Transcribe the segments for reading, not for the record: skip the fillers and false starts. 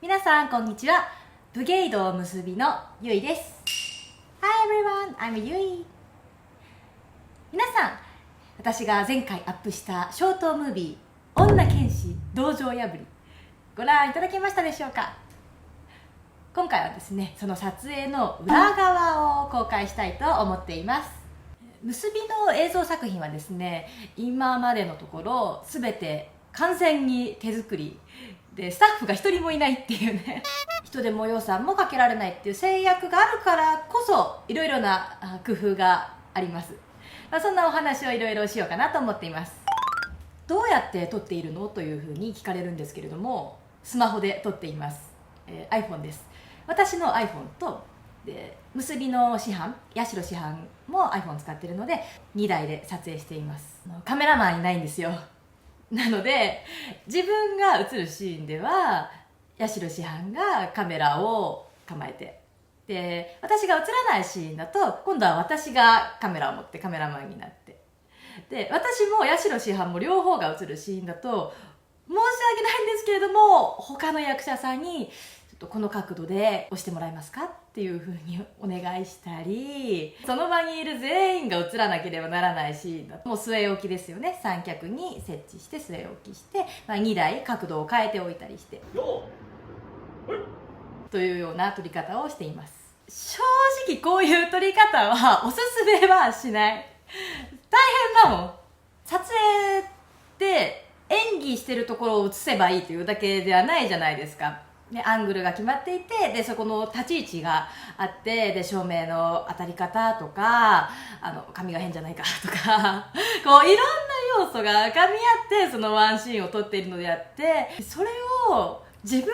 皆さんこんにちは。ブゲイド結びのゆいです。 Hi everyone, I'm ゆい。皆さん、私が前回アップしたショートムービー女剣士道場破りご覧いただけましたでしょうか。今回はですね、その撮影の裏側を公開したいと思っています。結びの映像作品はですね、今までのところ全て完全に手作りで、スタッフが一人もいないっていうね人手も予算もかけられないっていう制約があるからこそ、いろいろな工夫があります。そんなお話をいろいろしようかなと思っています。どうやって撮っているのというふうに聞かれるんですけれども、スマホで撮っています。iPhone です。私の iPhone とで結びの師範、八代師範も iPhone 使ってるので2台で撮影しています。カメラマンいないんですよ。なので自分が映るシーンでは八代師範がカメラを構えて、で私が映らないシーンだと今度は私がカメラを持ってカメラマンになって、で私も八代師範も両方が映るシーンだと申し訳ないんですけれども、他の役者さんにちょっとこの角度で押してもらえますかっていう風にお願いしたり、その場にいる全員が映らなければならないシーンだともう据え置きですよね。三脚に設置して据え置きして、2台角度を変えておいたりしてというような撮り方をしています。正直こういう撮り方はおすすめはしない。大変だもん。撮影って演技してるところを映せばいいというだけではないじゃないですか。でアングルが決まっていて、でそこの立ち位置があって、で照明の当たり方とか髪が変じゃないかとかこういろんな要素が噛み合ってそのワンシーンを撮っているのであって、それを自分が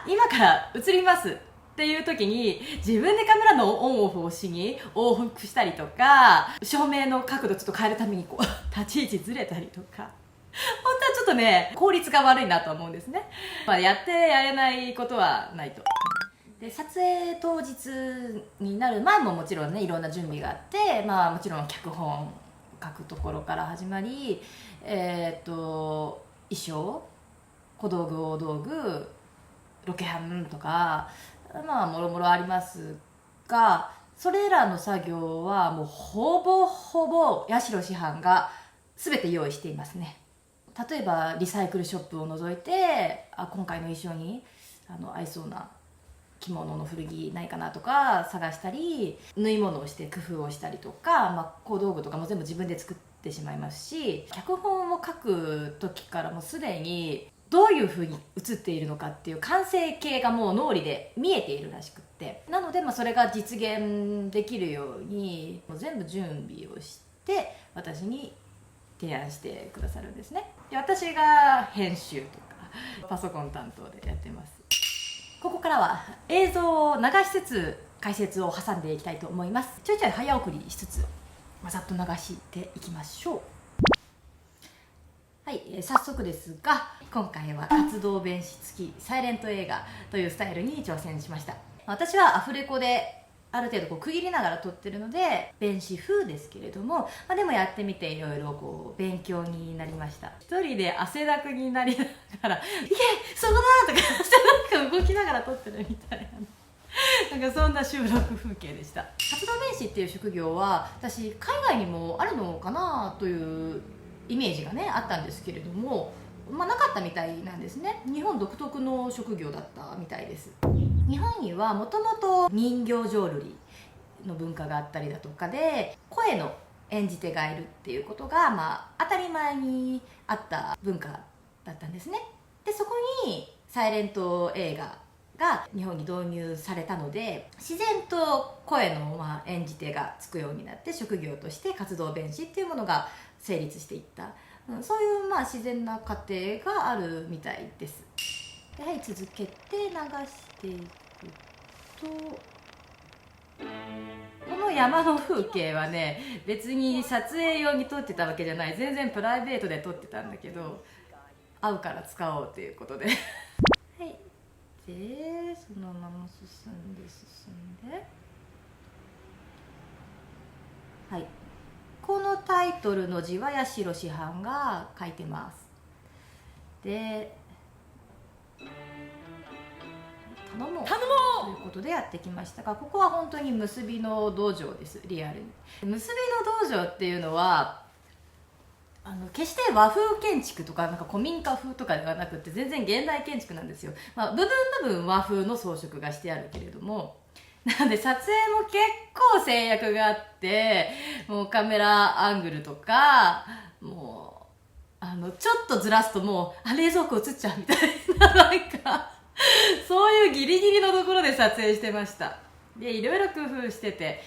今から映りますっていう時に自分でカメラのオンオフを押しに往復したりとか、照明の角度ちょっと変えるためにこう立ち位置ずれたりとか、本当はちょっとね効率が悪いなと思うんですね。やってやれないことはないと。で撮影当日になる前ももちろんねいろんな準備があって、もちろん脚本書くところから始まり、衣装、小道具大道具、ロケハンとかもろもろありますが、それらの作業はもうほぼほぼ八代師範が全て用意していますね。例えばリサイクルショップを除いて、今回の衣装に合いそうな着物の古着ないかなとか探したり、縫い物をして工夫をしたりとか、小道具とかも全部自分で作ってしまいますし、脚本を書く時からもうすでにどういう風に映っているのかっていう完成形がもう脳裏で見えているらしくって、なのでそれが実現できるようにもう全部準備をして私に提案してくださるんですね。で私が編集とかパソコン担当でやってます。ここからは映像を流しつつ解説を挟んでいきたいと思います。ちょいちょい早送りしつつざっと流していきましょう。はい、早速ですが今回は活動弁士付きサイレント映画というスタイルに挑戦しました。私はアフレコである程度区切りながら撮ってるので弁士風ですけれども、でもやってみていろいろ勉強になりました。一人で汗だくになりながら「いけそこだ!」とかなんか動きながら撮ってるみたいななんかそんな収録風景でした。活動弁士っていう職業は私海外にもあるのかなというイメージがねあったんですけれども、なかったみたいなんですね。日本独特の職業だったみたいです。日本にはもともと人形浄瑠璃の文化があったりだとかで、声の演じ手がいるっていうことが当たり前にあった文化だったんですね。でそこにサイレント映画が日本に導入されたので、自然と声の演じ手がつくようになって、職業として活動弁士っていうものが成立していった、そういう自然な過程があるみたいです。はい、続けて流していくと、この山の風景はね別に撮影用に撮ってたわけじゃない、全然プライベートで撮ってたんだけど合うから使おうということではい、でそのまま進んではい、このタイトルの字は八代師範が書いてます。で頼もうということでやってきましたが、ここは本当に結びの道場です。リアルに結びの道場っていうのは決して和風建築とか、なんか古民家風とかではなくて、全然現代建築なんですよ。部分和風の装飾がしてあるけれども、なので撮影も結構制約があって、もうカメラアングルとか、もうちょっとずらすともう冷蔵庫映っちゃうみたいな、なんかそういうギリギリのところで撮影してました。でいろいろ工夫してて、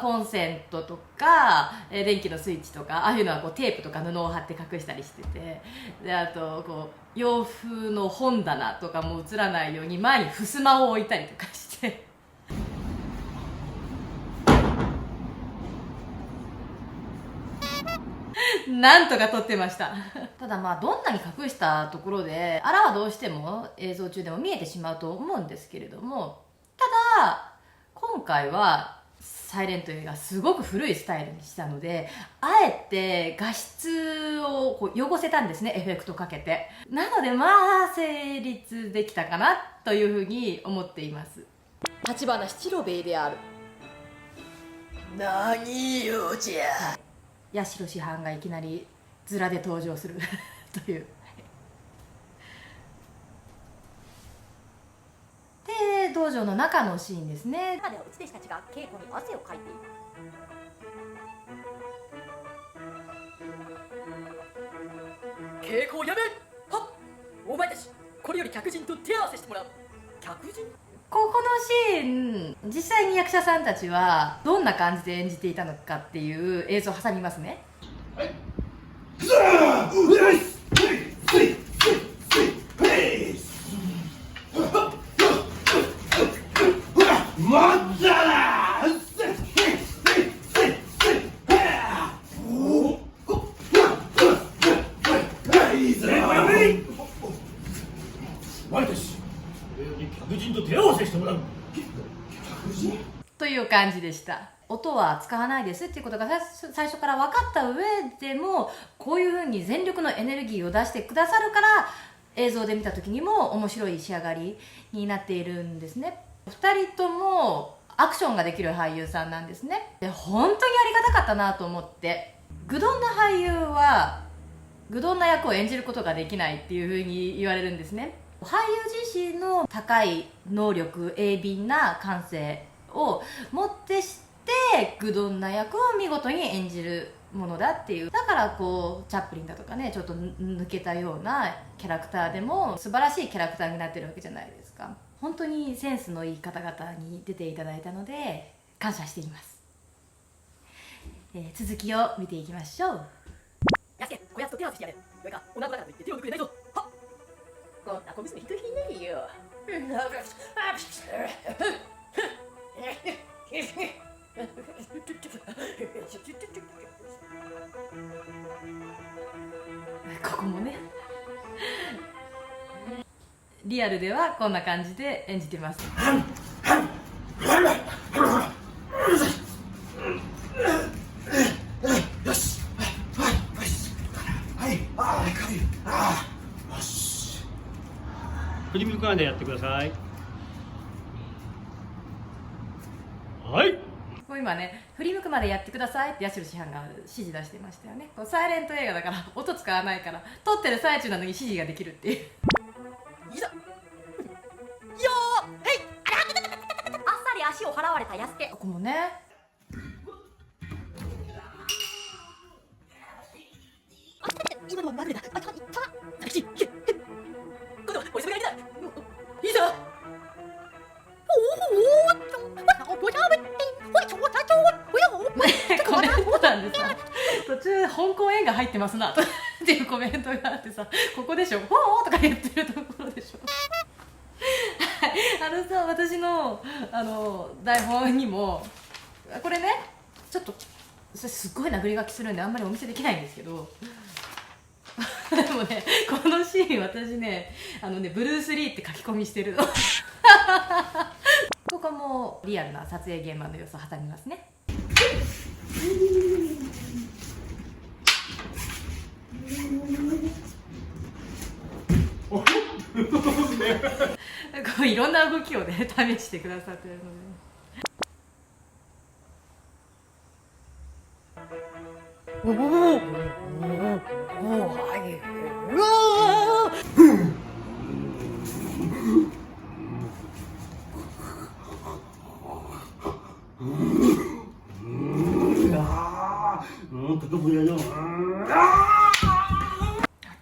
コンセントとか電気のスイッチとか、ああいうのはこうテープとか布を貼って隠したりしてて、であとこう洋風の本棚とかも映らないように前に襖を置いたりとかしてなんとか撮ってましたただどんなに隠したところであらはどうしても映像中でも見えてしまうと思うんですけれども、ただ今回はサイレント映画すごく古いスタイルにしたので、あえて画質をこう汚せたんですね、エフェクトかけて。なので成立できたかなというふうに思っています。立花七郎兵衛である。何よじゃ。八代師範がいきなりズラで登場するというで、道場の中のシーンですね。今ではうち弟子たちが稽古に汗をかいている。稽古をやめ。はっ、お前たちこれより客人と手合わせしてもらう。客人？ここのシーン、実際に役者さんたちはどんな感じで演じていたのかっていう映像を挟みますね。はい。客人と手合わせしてもらう。客人という感じでした。音は使わないですっていうことが最初から分かった上でも、こういう風に全力のエネルギーを出してくださるから映像で見た時にも面白い仕上がりになっているんですね。2人ともアクションができる俳優さんなんですね。で本当にありがたかったなと思って、愚鈍な俳優は愚鈍な役を演じることができないっていう風に言われるんですね。俳優自身の高い能力、鋭敏な感性をもってして愚鈍な役を見事に演じるものだっていう。だからこうチャップリンだとかね、ちょっと抜けたようなキャラクターでも素晴らしいキャラクターになってるわけじゃないですか。本当にセンスのいい方々に出ていただいたので感謝しています。続きを見ていきましょう。やすけ、こやつと手合わせしてやれ。それか女子だからといって手を抜くれないぞ。はっ、こんな小娘一人いないよ。ここもねリアルではこんな感じで演じてます。よし、はい、ああ、軽い、ああ、よし。振り向かないでやってください。はい。こう今ね、振り向くまでやってくださいって八代師範が指示出してましたよね。こうサイレント映画だから音使わないから、撮ってる最中なのに指示ができるっていう。いざ。よー、へい、あっさり足を払われたやすけ。ここもね。今のはまぐれだ。あ、た、私、今度は俺それがやりだ。いざ。コメント欄でさ、途中香港映画入ってますなっていうコメントがあってさ、ここでしょ、ほーとか言ってるところでしょ。さ、私の台本にもこれね、ちょっとすっごい殴り書きするんであんまりお見せできないんですけどでもね、このシーン私ね、ブルース・リーって書き込みしてるのここもリアルな撮影現場の様子を挟みますね。こういろんな動きをね試してくださってるので、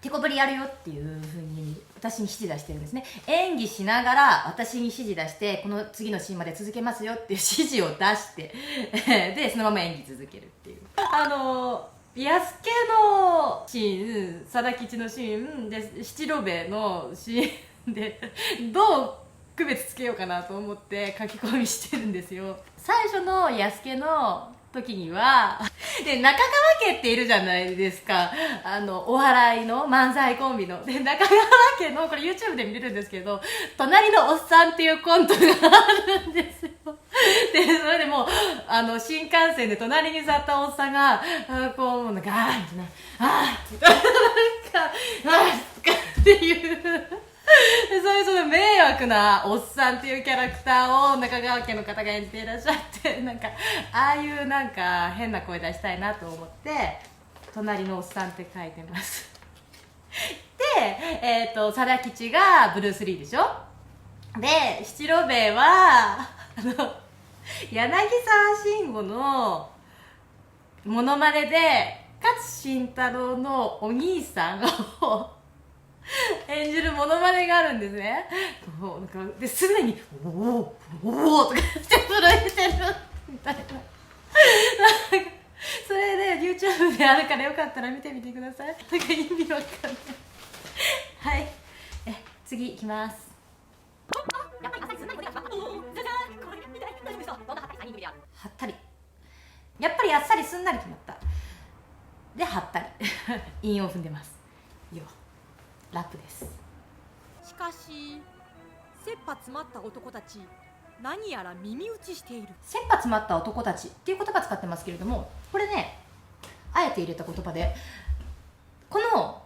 手こぶりやるよっていうふうに私に指示出してるんですね。演技しながら私に指示出して、この次のシーンまで続けますよっていう指示を出してでそのまま演技続けるっていう、安家のシーン、貞吉のシーンで、七郎兵衛のシーンでどう区別つけようかなと思って書き込みしてるんですよ。最初の安家の時にはで中川家っているじゃないですか、お笑いの漫才コンビので、中川家のこれ YouTube で見れるんですけど、隣のおっさんっていうコントがあるんですよ。でそれでもう新幹線で隣に座ったおっさんがこうなんか「あー」みたいな「あー」みたいななんか「あー」っていうそういうその迷惑なおっさんっていうキャラクターを中川家の方が演じていらっしゃって、なんかああいうなんか変な声出したいなと思って隣のおっさんって書いてますで貞吉がブルース・リーでしょ。で七郎兵衛は柳沢慎吾のモノマネで勝新太郎のお兄さんを演じるモノマネがあるんですね。なんかですでに「おおおお」とかって震えてるみたいなそれで YouTube であるからよかったら見てみてください。なんか意味わかんないはい、次いきます。やっぱりあっさりすんなりこれがしまった。じゃじゃーん、これみたい。大丈夫ですか？どんなはったり3人組である。はったり、やっぱりあっさりすんなり決まったではったり韻を踏んでますよ。ラップです。しかし切羽詰まった男たち、何やら耳打ちしている。切羽詰まった男たちっていう言葉使ってますけれども、これねあえて入れた言葉で、この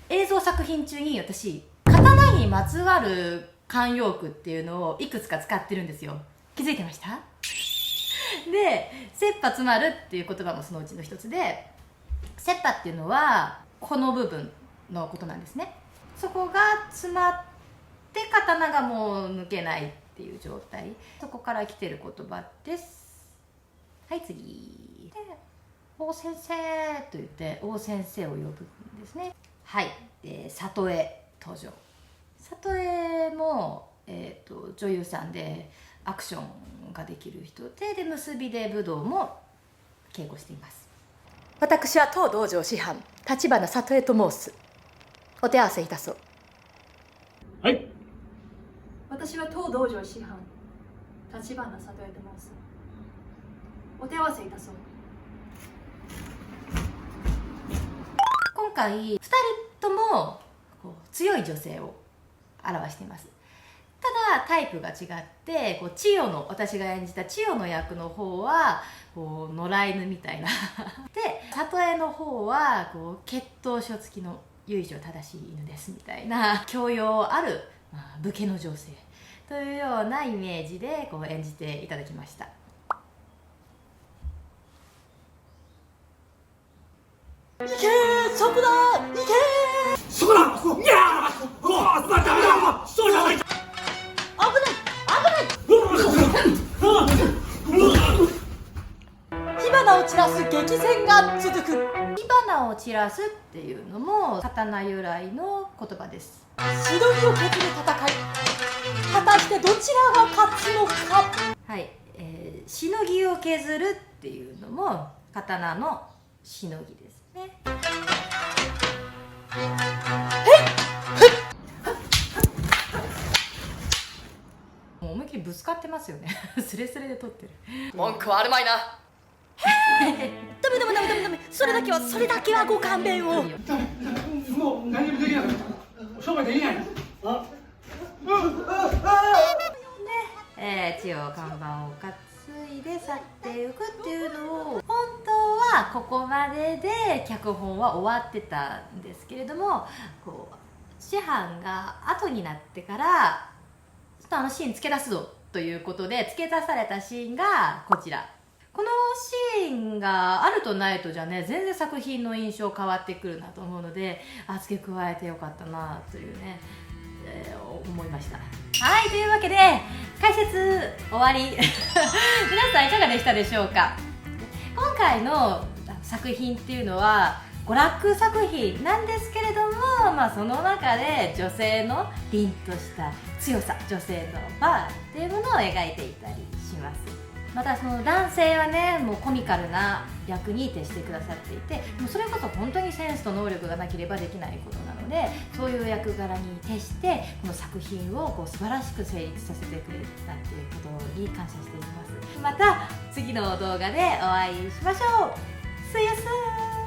映像作品中に私刀にまつわる慣用句っていうのをいくつか使ってるんですよ。気づいてました？で切羽詰まるっていう言葉もそのうちの一つで、切羽っていうのはこの部分のことなんですね。そこが詰まって刀がもう抜けないっていう状態、そこから来てる言葉です。はい、次で王先生と言って王先生を呼ぶんですね。はい、里江登場。里江も、女優さんでアクションができる人で、結びで武道も稽古しています。私は当道場師範立花里江と申す。お手合わせいたそう。はい。私は当道場師範立花里江と申す。お手合わせいたそう。今回2人ともこう強い女性を表しています。ただタイプが違って、こう千代の、私が演じた千代の役の方はこう野良犬みたいなで里江の方はこう血統書付きの由緒正しい犬ですみたいな教養ある、武家の女性というようなイメージでこう演じていただきました。いけー、そこだー、いけー、そこだ、いやー、ダメだ、そうじゃないか。火花を散らす激戦が続く。火花を散らすっていうのも刀由来の言葉です。しのぎを削る戦い、果たしてどちらが勝つのか。はい、しのぎを削るっていうのも刀のしのぎですね。もう思いっきりぶつかってますよねスレスレで撮ってる。文句はあるまいな。ダメダメダメダメダメ、それだけはご勘弁を。もう何もできなかった。商売できない。あ、千代看板を担いで去っていくっていうのを、本当はここまでで脚本は終わってたんですけれども、こう師範が後になってからちょっとシーン付け出すぞということで付け出されたシーンがこちら。このシーンがあるとないとじゃね、全然作品の印象変わってくるなと思うので、付け加えてよかったなというね、思いました。はい、というわけで解説終わり皆さんいかがでしたでしょうか。今回の作品っていうのは娯楽作品なんですけれども、その中で女性の凛とした強さ、女性のバーっていうものを描いていたりします。またその男性はね、もうコミカルな役に徹してくださっていて、もうそれこそ本当にセンスと能力がなければできないことなので、そういう役柄に徹してこの作品を素晴らしく成立させてくれたっていうことに感謝しています。また次の動画でお会いしましょう。See you soon!